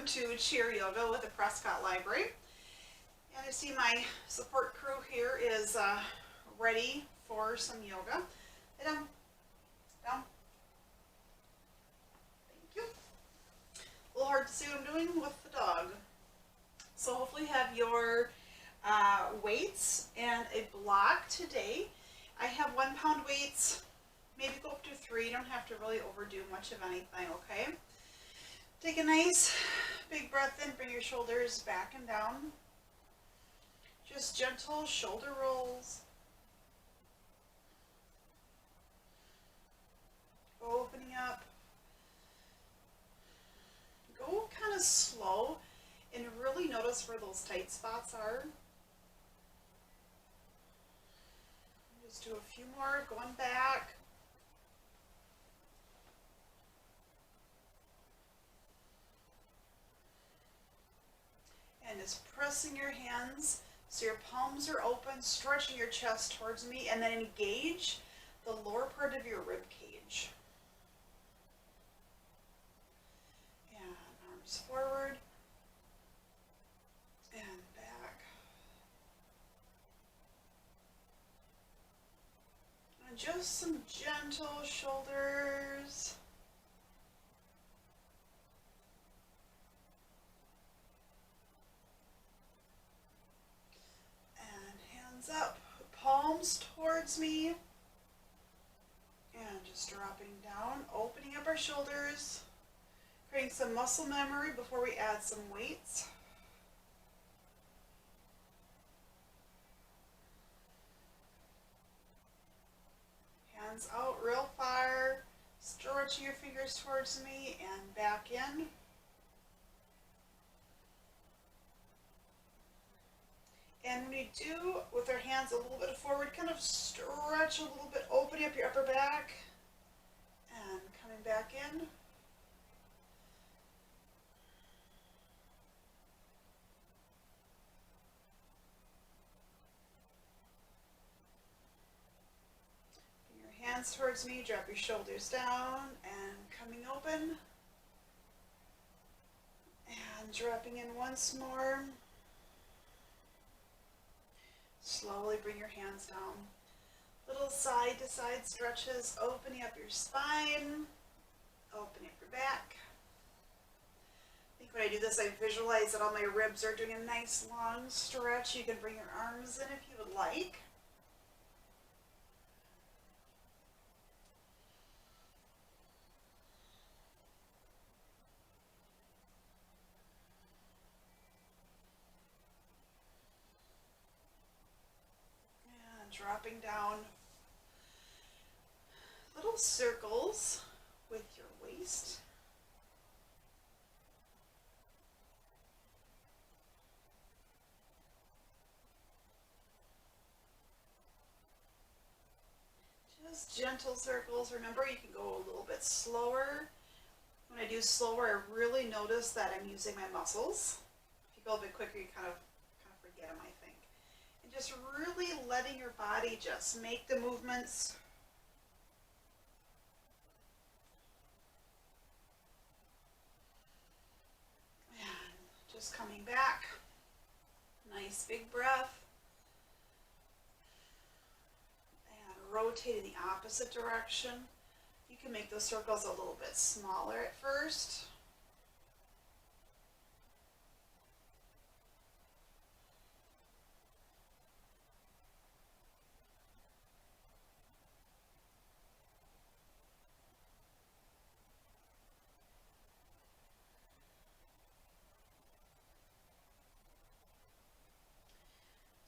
welcome to Cheer Yoga with the Prescott Library. And I see my support crew here is ready for some yoga. Lay down, down. Thank you. A little hard to see what I'm doing with the dog. So hopefully you have your weights and a block today. I have 1 pound weights, maybe go up to 3. You don't have to really overdo much of anything, okay? Take a nice big breath in, bring your shoulders back and down. Just gentle shoulder rolls. Opening up. Go kind of slow and really notice where those tight spots are. Just do a few more, going back. And just pressing your hands so your palms are open, stretching your chest towards me, and then engage the lower part of your rib cage. And arms forward and back. And just some gentle shoulders. Up, palms towards me, and just dropping down, opening up our shoulders, creating some muscle memory before we add some weights. Hands out real far, stretching your fingers towards me and back in. And when you do, with our hands a little bit forward, kind of stretch a little bit, opening up your upper back and coming back in. Bring your hands towards me, drop your shoulders down and coming open. And dropping in once more. Slowly bring your hands down. Little side to side stretches, opening up your spine, opening up your back. I think when I do this, I visualize that all my ribs are doing a nice long stretch. You can bring your arms in if you would like. Dropping down, little circles with your waist. Just gentle circles. Remember, you can go a little bit slower. When I do slower, I really notice that I'm using my muscles. If you go a bit quicker, you kind of forget them, I think. And just really letting your body just make the movements. And just coming back. Nice big breath. And rotating the opposite direction. You can make those circles a little bit smaller at first.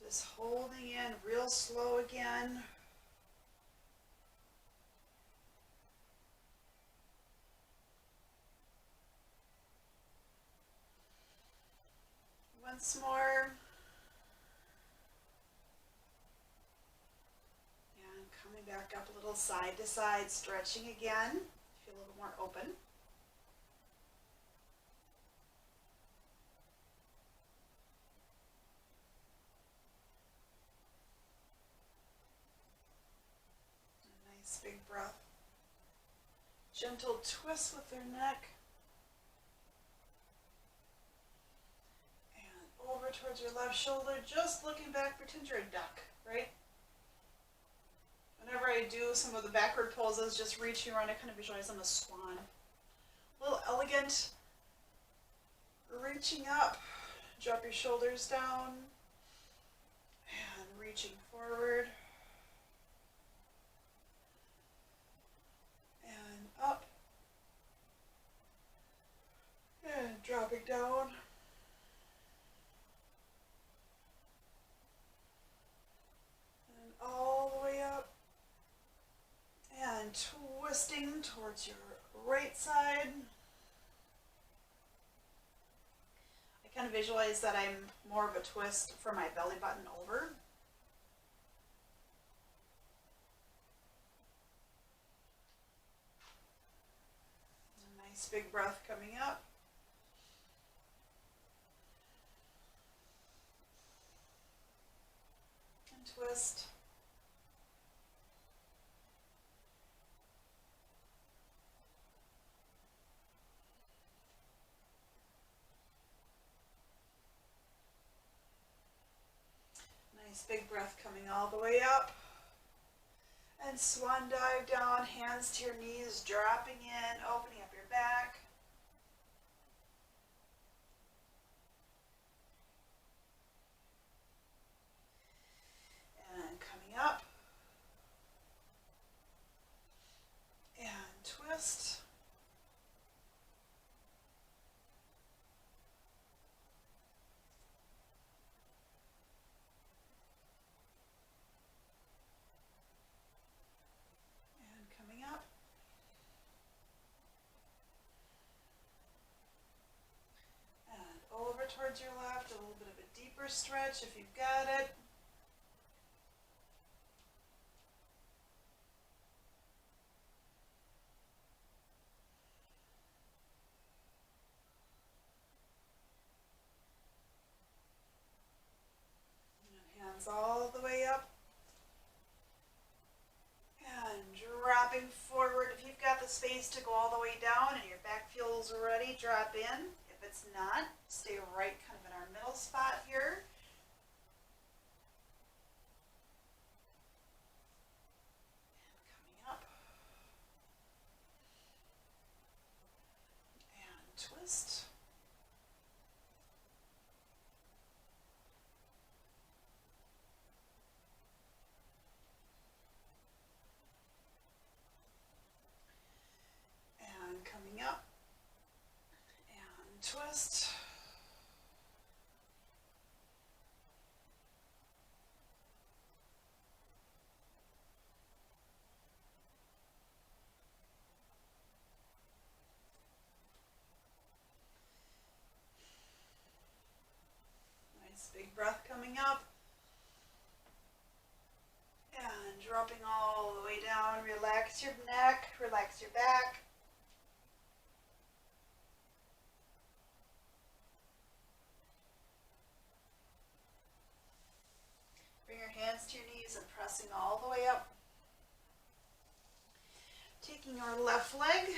Just holding in real slow again. Once more. And coming back up a little side to side, stretching again. Feel a little more open. Big breath. Gentle twist with their neck. towards your left shoulder, just looking back, pretend you're a duck, right? Whenever I do some of the backward poses, just reaching around, I kind of visualize I'm a swan. A little elegant, reaching up, drop your shoulders down, and reaching forward, and up, and dropping down. And all the way up, and twisting towards your right side. I kind of visualize that I'm more of a twist for my belly button over. A nice big breath coming up. And twist. Nice big breath coming all the way up. And swan dive down, hands to your knees, dropping in, opening up your back. And coming up. And twist. Up. And over towards your left, a little bit of a deeper stretch if you've got it. And hands all the way up. And dropping forward. If you've got the space to go all the way down and your back feels ready, drop in. If it's not, stay right kind of in our middle spot here. And coming up. And twist. And coming up. And twist. Nice big breath coming up. And dropping all the way down. Relax your neck, relax your back. Bring your hands to your knees and pressing all the way up. Taking your left leg,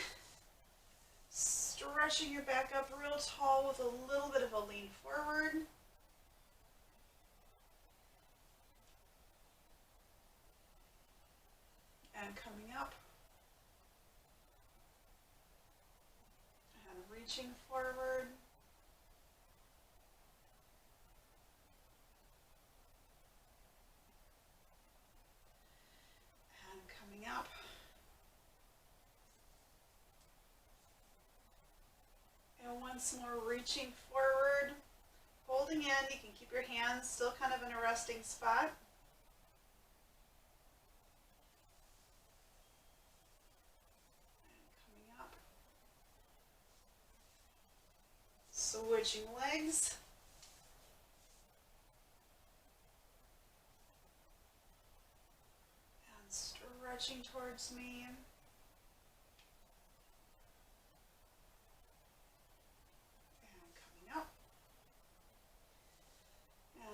stretching your back up real tall with a little bit of a lean forward. And coming up. And reaching forward. And coming up. And once more, reaching forward, holding in. You can keep your hands still kind of in a resting spot. And coming up. Switching legs. And stretching towards me.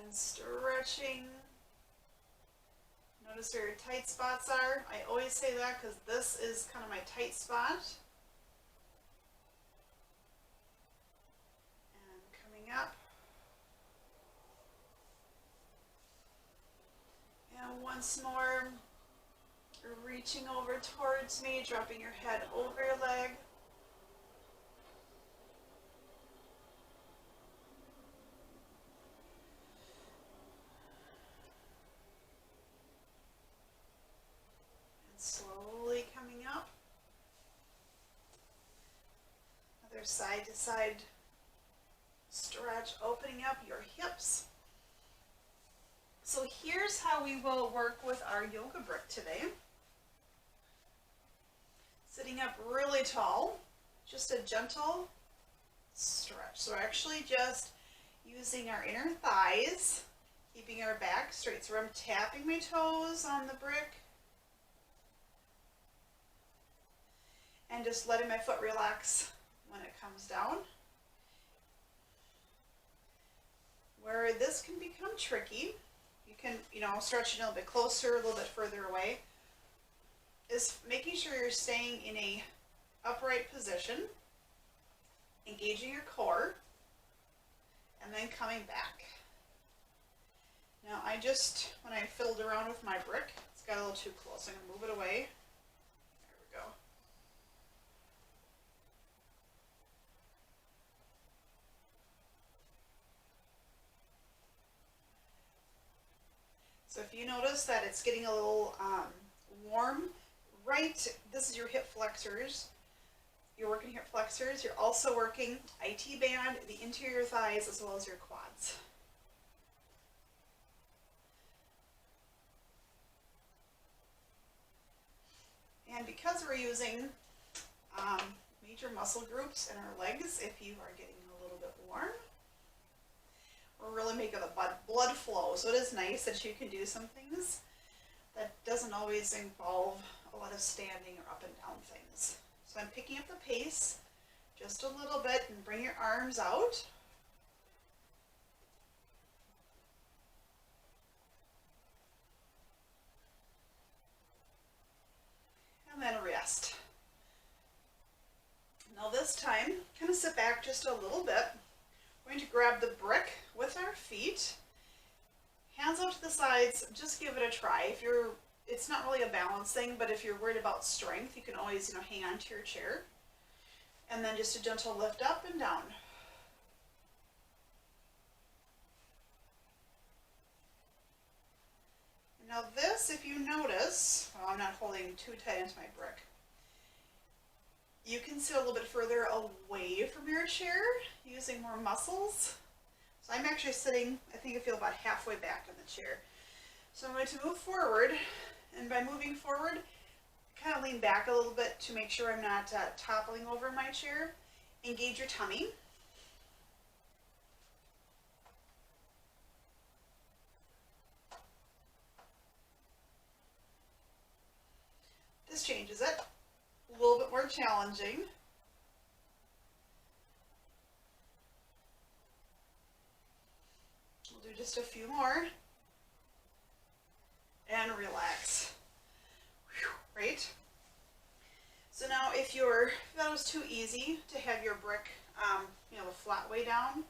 And stretching. Notice where your tight spots are. I always say that because this is kind of my tight spot. And coming up. And once more, reaching over towards me, dropping your head over your leg. And slowly coming up. Other side to side stretch, opening up your hips. So here's how we will work with our yoga brick today. Sitting up really tall, just a gentle stretch. So we're actually just using our inner thighs, keeping our back straight. So I'm tapping my toes on the brick and just letting my foot relax when it comes down. Where this can become tricky, you can, stretch it a little bit closer, a little bit further away, is making sure you're staying in a upright position, engaging your core, and then coming back. Now when I fiddled around with my brick, it's got a little too close. I'm going to move it away. There we go. So if you notice that it's getting a little warm, this is your hip flexors. You're working hip flexors. You're also working IT band, the interior thighs, as well as your quads. And because we're using major muscle groups in our legs, if you are getting a little bit warm, we're really making the blood flow. So it is nice that you can do some things that doesn't always involve a lot of standing or up and down things. So I'm picking up the pace just a little bit and bring your arms out. And then rest. Now this time, kind of sit back just a little bit. We're going to grab the brick with our feet. Hands out to the sides, just give it a try. It's not really a balance thing, but if you're worried about strength, you can always, hang on to your chair. And then just a gentle lift up and down. Now this, if you notice, I'm not holding too tight into my brick. You can sit a little bit further away from your chair using more muscles. So I'm actually sitting, I think I feel about halfway back in the chair. So I'm going to move forward, and by moving forward, kind of lean back a little bit to make sure I'm not toppling over my chair. Engage your tummy. This changes it. A little bit more challenging. We'll do just a few more. And relax. Whew, right? So now if that was too easy to have your brick, the flat way down,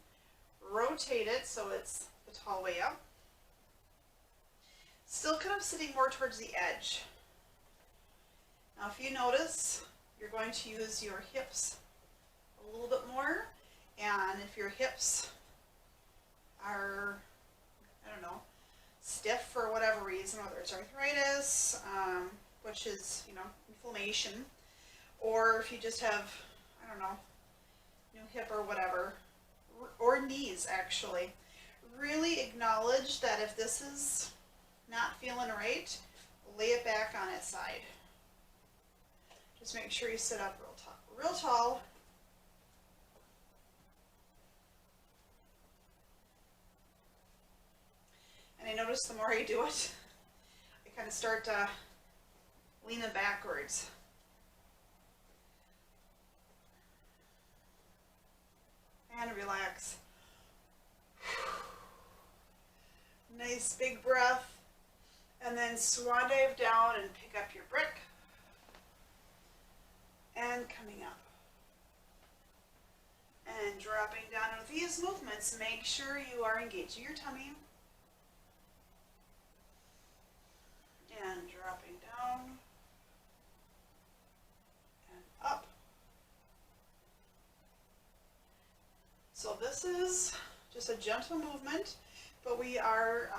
rotate it so it's the tall way up. Still kind of sitting more towards the edge. Now if you notice, you're going to use your hips a little bit more, and if your hips are, stiff for whatever reason, whether it's arthritis, which is, inflammation, or if you just have, new hip or whatever, or knees actually, really acknowledge that if this is not feeling right, lay it back on its side. Just make sure you sit up real tall. And I notice the more I do it, I kind of start leaning backwards. And relax. Nice big breath. And then swan dive down and pick up your brick. And coming up. And dropping down. And with these movements, make sure you are engaging your tummy. So this is just a gentle movement, but we are,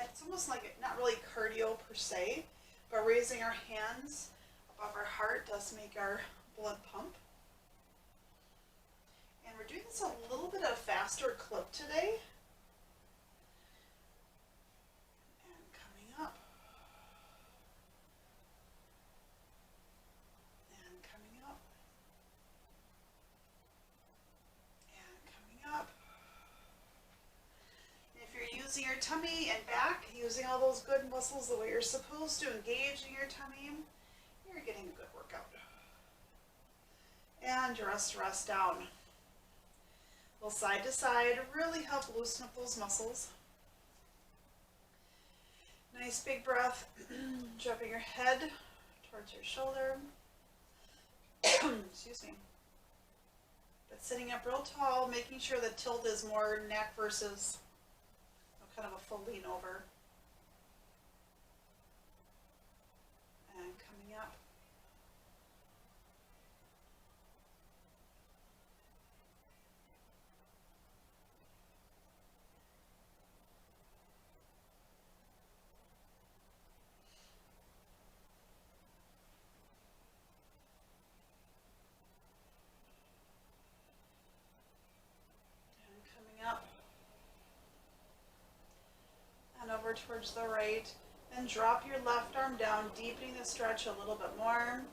it's almost like not really cardio per se, but raising our hands above our heart does make our blood pump. And we're doing this a little bit of a faster clip today. And coming up. And coming up. And coming up. And if you're using your tummy and back, using all those good muscles the way you're supposed to, engaging your tummy, you're getting a good workout. And rest down. A little side to side, really help loosen up those muscles. Nice big breath, dropping your head towards your shoulder. Excuse me. But sitting up real tall, making sure the tilt is more neck versus kind of a full lean over. And coming up. Up and over towards the right, then drop your left arm down, deepening the stretch a little bit more. And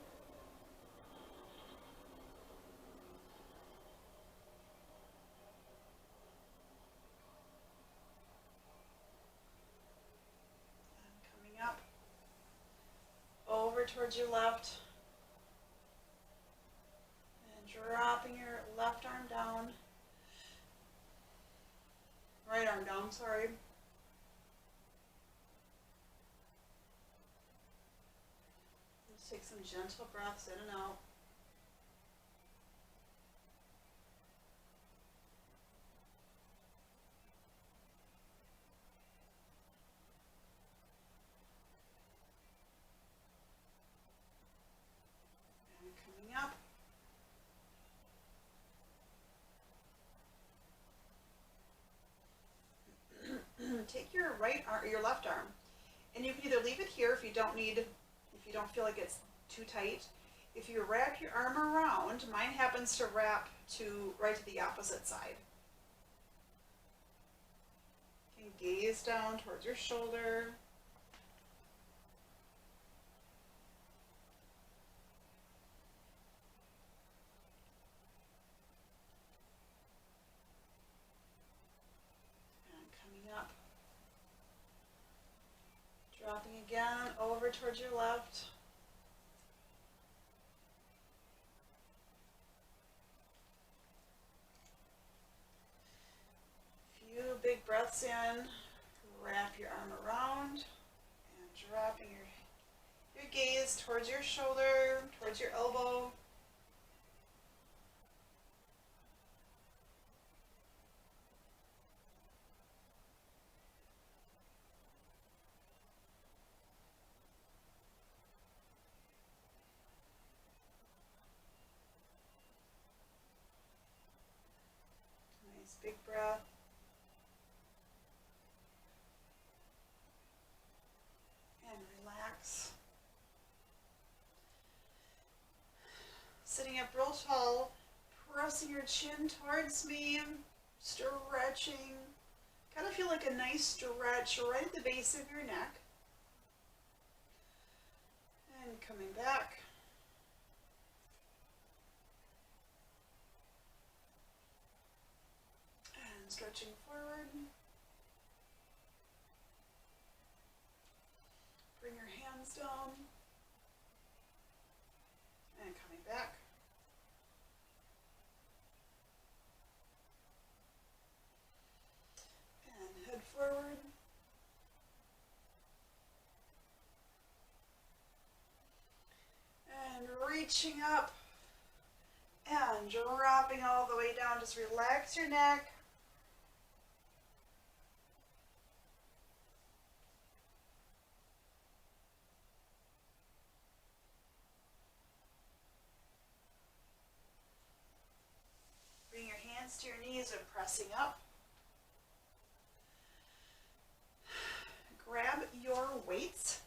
coming up over towards your left and dropping your left arm down. Right arm down, sorry. Just take some gentle breaths in and out. And coming up. Take your right arm, your left arm, and you can either leave it here if you don't feel like it's too tight. If you wrap your arm around, mine happens to wrap right to the opposite side. You can gaze down towards your shoulder. Up, dropping again over towards your left. Few big breaths in, wrap your arm around and dropping your gaze towards your shoulder, towards your elbow. Big breath. And relax. Sitting up real tall, pressing your chin towards me, stretching. Kind of feel like a nice stretch right at the base of your neck. And coming back. Stretching forward. Bring your hands down. And coming back. And head forward. And reaching up. And dropping all the way down. Just relax your neck. hands to your knees and pressing up. Grab your weights.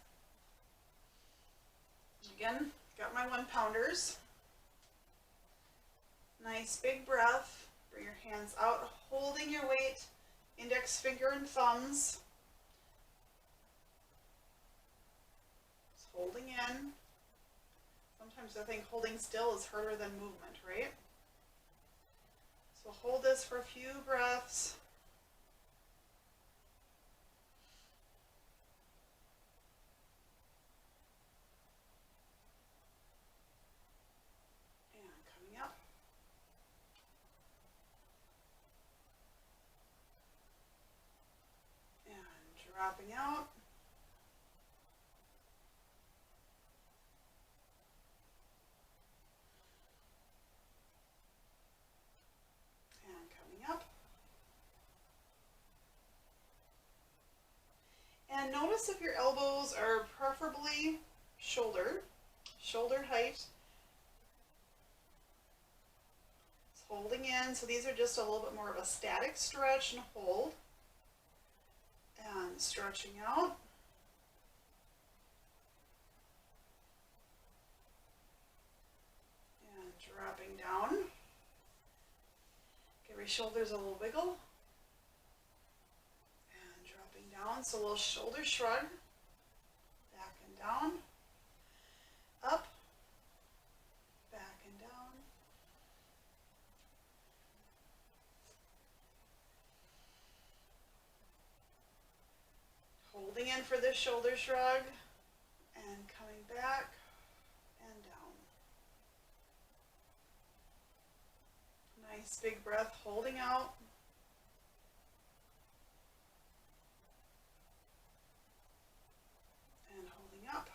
Again, got my 1-pounders. Nice big breath. Bring your hands out, holding your weight, index finger and thumbs. Just holding in. Sometimes I think holding still is harder than movement, right? So hold this for a few breaths. And coming up. And dropping out. And coming up. And notice if your elbows are preferably shoulder height. It's holding in, so these are just a little bit more of a static stretch and hold. And stretching out. And dropping down. Give your shoulders a little wiggle. And dropping down, so a little shoulder shrug. Back and down. Up. Back and down. Holding in for this shoulder shrug. And coming back and down. Nice big breath, holding out. And holding up.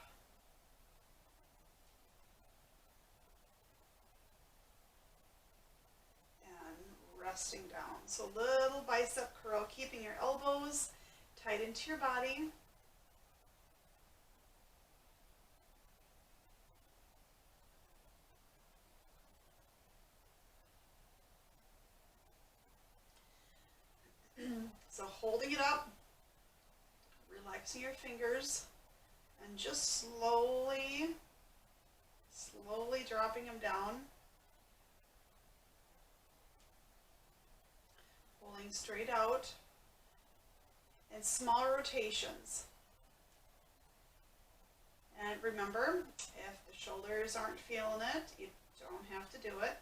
And resting down. So little bicep curl, keeping your elbows tight into your body. So holding it up, relaxing your fingers, and just slowly dropping them down. Pulling straight out. And small rotations. And remember, if the shoulders aren't feeling it, you don't have to do it.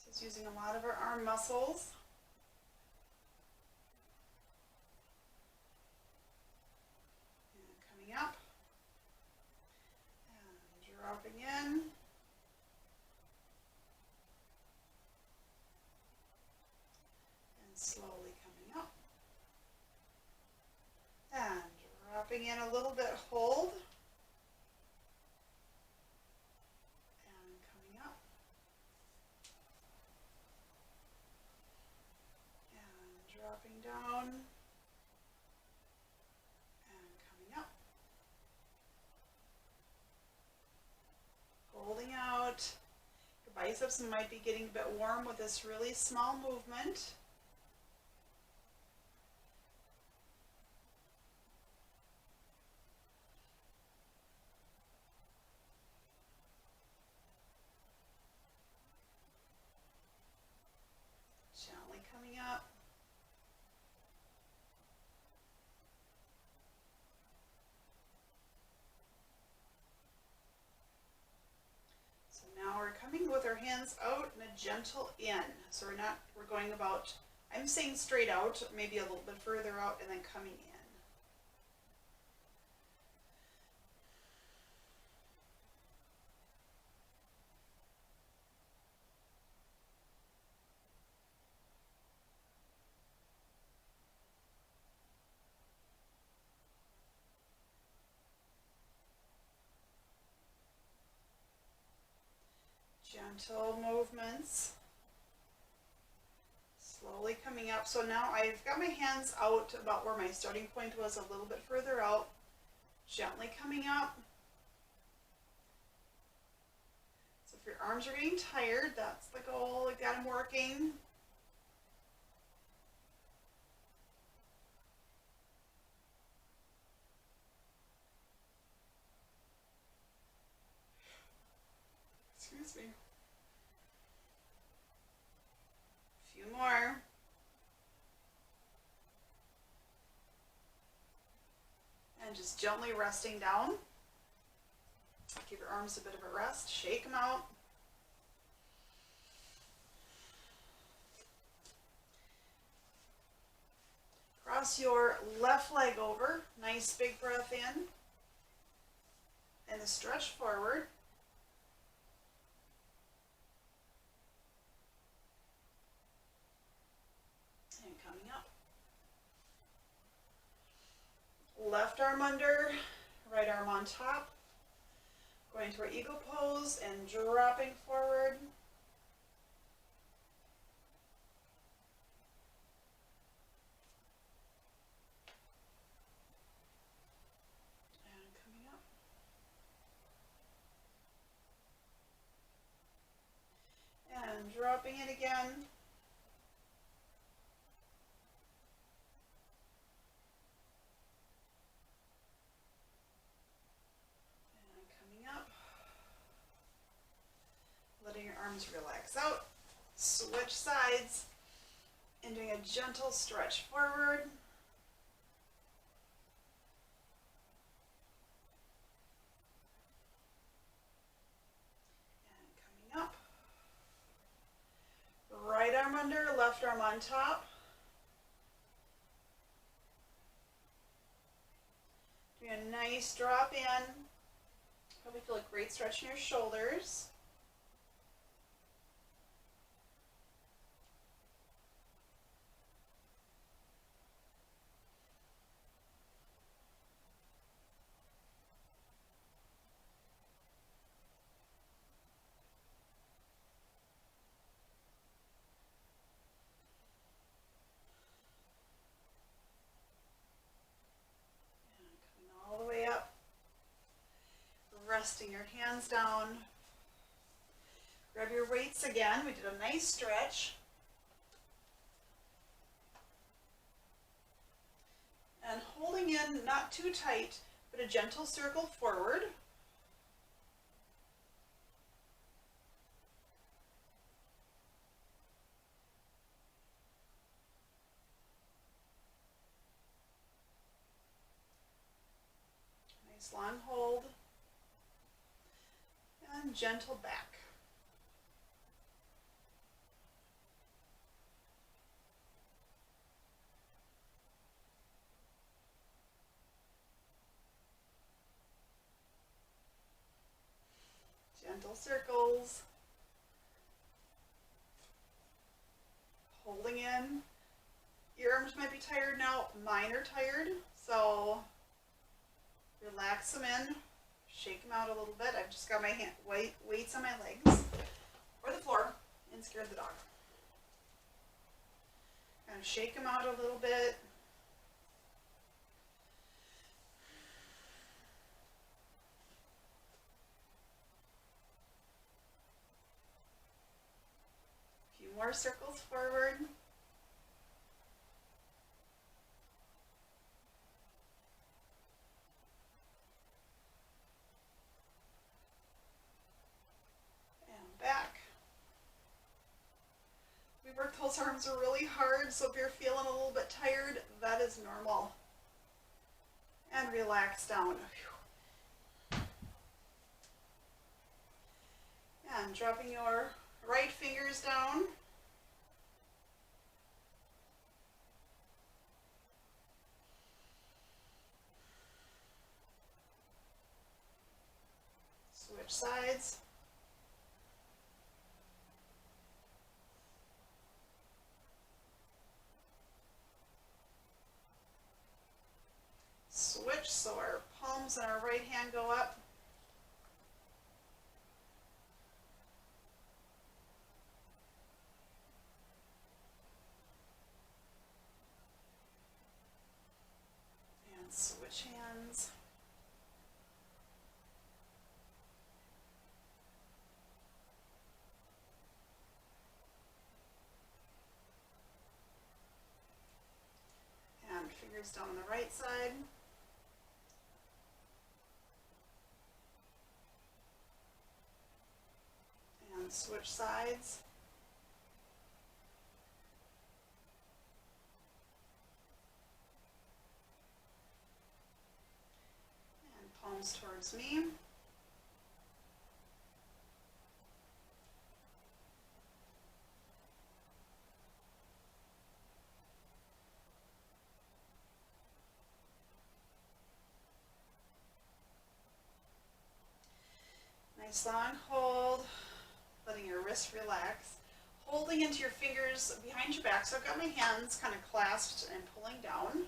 This is using a lot of our arm muscles. And coming up. And dropping in. And slowly coming up. And dropping in a little bit, hold. And coming up. And dropping down. And coming up. Holding out. Your biceps might be getting a bit warm with this really small movement. Gently coming up. So now we're coming with our hands out and a gentle in. So we're going about, I'm saying straight out, maybe a little bit further out and then coming in. Gentle movements, Slowly coming up. So now I've got my hands out about where my starting point was, a little bit further out. Gently coming up. So if your arms are getting tired, that's the goal. You got them working. Excuse me. A few more. And just gently resting down. Give your arms a bit of a rest. Shake them out. Cross your left leg over. Nice big breath in. And a stretch forward. And coming up. Left arm under, right arm on top. Going to our eagle pose and dropping forward. And coming up. And dropping it again. And coming up. Letting your arms relax out. Switch sides. And doing a gentle stretch forward. And coming up. Right arm under, left arm on top. Doing a nice drop in. Probably feel a great stretch in your shoulders. All the way up, resting your hands down. Grab your weights again. We did a nice stretch. And holding in, not too tight, but a gentle circle forward. Nice long hold. And gentle back. Gentle circles. Holding in. Your arms might be tired now. Mine are tired. So relax them in. Shake them out a little bit. I've just got my weights on my legs or the floor and scared the dog. Kind of shake them out a little bit. A few more circles forward. Back. We work those arms really hard, so if you're feeling a little bit tired, that is normal. And relax down. And dropping your right fingers down. Switch sides. Switch so our palms and our right hand go up. And switch hands. And fingers down on the right side. And switch sides. And palms towards me. Nice long hold, letting your wrist relax. Holding into your fingers behind your back. So I've got my hands kind of clasped and pulling down.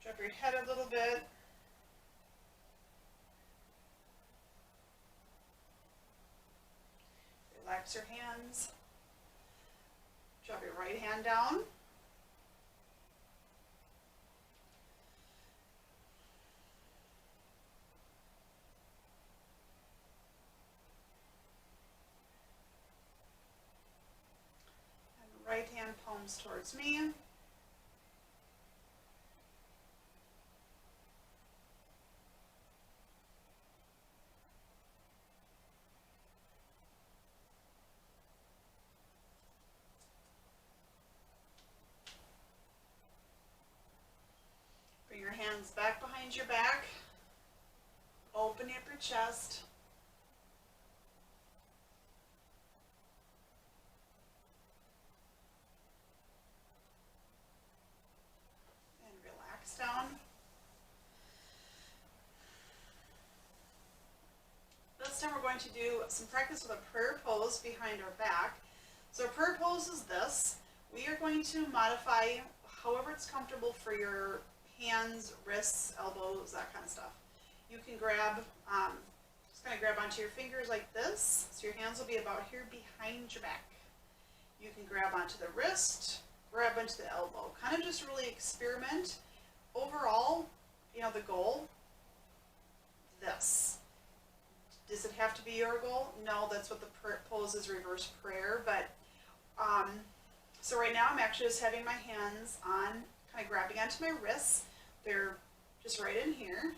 Drop your head a little bit. Relax your hands. Drop your right hand down. And right hand palms towards me. Bring your hands back behind your back. Open up your chest. And relax down. This time we're going to do some practice with a prayer pose behind our back. So a prayer pose is this. We are going to modify however it's comfortable for your hands, wrists, elbows, that kind of stuff. You can grab, just kind of grab onto your fingers like this. So your hands will be about here behind your back. You can grab onto the wrist, grab onto the elbow. Kind of just really experiment. Overall, you know, the goal, this. Does it have to be your goal? No, that's what the pose is, reverse prayer. But so right now I'm actually just having my hands on, kind of grabbing onto my wrists. They're just right in here.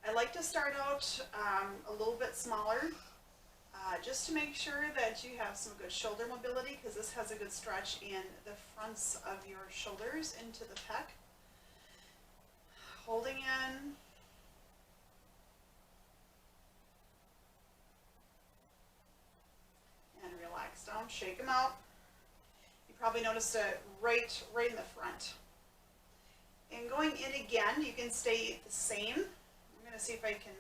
I like to start out a little bit smaller, just to make sure that you have some good shoulder mobility, because this has a good stretch in the fronts of your shoulders into the pec. Holding in. And relax down, shake them out. You probably noticed it right in the front. And going in again, you can stay the same. I'm going to see if I can.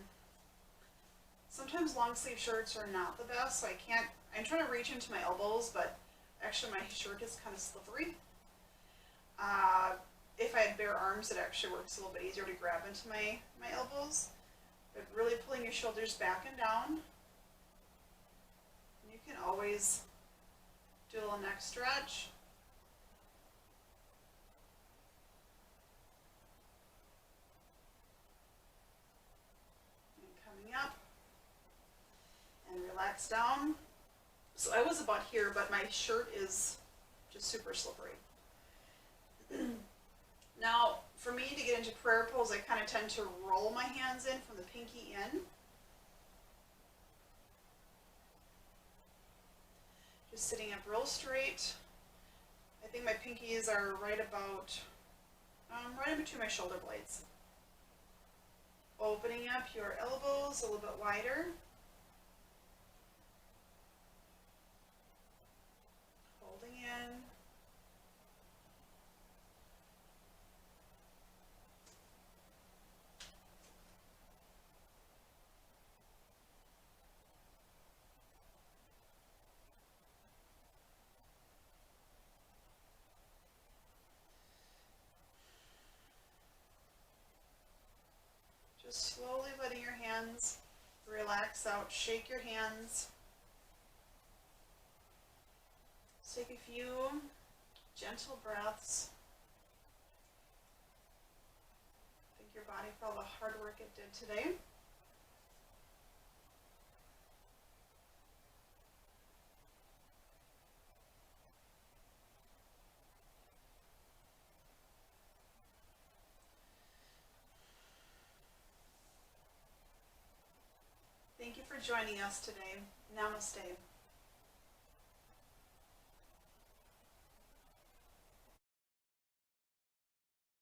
Sometimes long sleeve shirts are not the best, so I'm trying to reach into my elbows, but actually my shirt is kind of slippery. If I had bare arms, it actually works a little bit easier to grab into my elbows. But really pulling your shoulders back and down. You can always do a little neck stretch. And coming up. And relax down. So I was about here, but my shirt is just super slippery. Now, for me to get into prayer pose, I kind of tend to roll my hands in from the pinky in. Just sitting up real straight. I think my pinkies are right about, right in between my shoulder blades. Opening up your elbows a little bit wider. Holding in. Just slowly letting your hands relax out. Shake your hands. Just take a few gentle breaths. Thank your body for all the hard work it did today. Thank you for joining us today. Namaste.